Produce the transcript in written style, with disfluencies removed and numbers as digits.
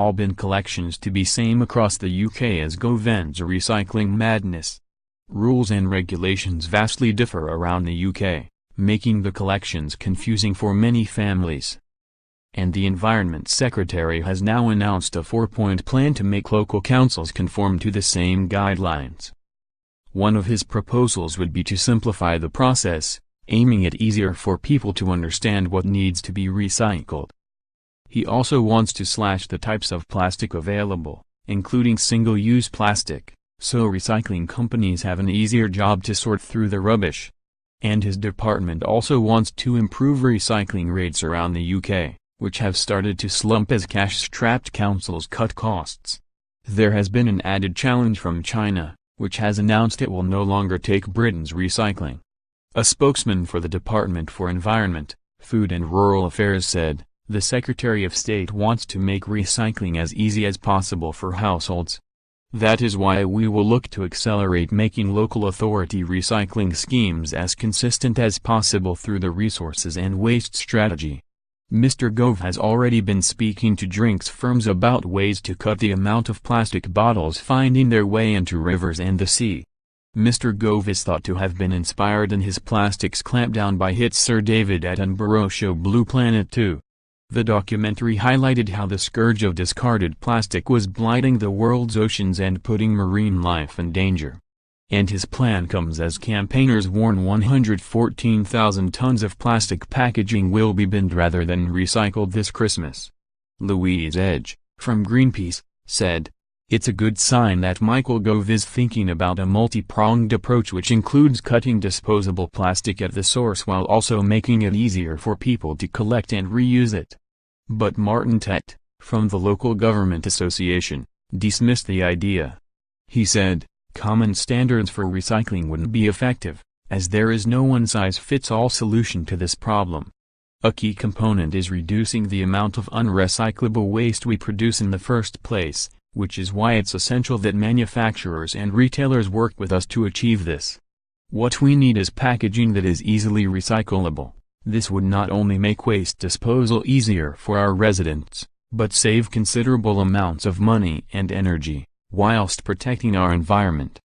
all bin collections to be same across the UK as Gove ends a recycling madness. Rules and regulations vastly differ around the UK, making the collections confusing for many families. And the Environment Secretary has now announced a 4-point plan to make local councils conform to the same guidelines. One of his proposals would be to simplify the process, aiming it easier for people to understand what needs to be recycled. He also wants to slash the types of plastic available, including single-use plastic, so recycling companies have an easier job to sort through the rubbish. And his department also wants to improve recycling rates around the UK, which have started to slump as cash-strapped councils cut costs. There has been an added challenge from China, which has announced it will no longer take Britain's recycling. A spokesman for the Department for Environment, Food and Rural Affairs said, "The Secretary of State wants to make recycling as easy as possible for households. That is why we will look to accelerate making local authority recycling schemes as consistent as possible through the resources and waste strategy." Mr. Gove has already been speaking to drinks firms about ways to cut the amount of plastic bottles finding their way into rivers and the sea. Mr. Gove is thought to have been inspired in his plastics clampdown by hit Sir David Attenborough's show Blue Planet 2. The documentary highlighted how the scourge of discarded plastic was blighting the world's oceans and putting marine life in danger. And his plan comes as campaigners warn 114,000 tons of plastic packaging will be binned rather than recycled this Christmas. Louise Edge, from Greenpeace, said, "It's a good sign that Michael Gove is thinking about a multi-pronged approach which includes cutting disposable plastic at the source while also making it easier for people to collect and reuse it." But Martin Tett, from the Local Government Association, dismissed the idea. He said, "Common standards for recycling wouldn't be effective, as there is no one-size-fits-all solution to this problem. A key component is reducing the amount of unrecyclable waste we produce in the first place, which is why it's essential that manufacturers and retailers work with us to achieve this. What we need is packaging that is easily recyclable. This would not only make waste disposal easier for our residents, but save considerable amounts of money and energy, whilst protecting our environment."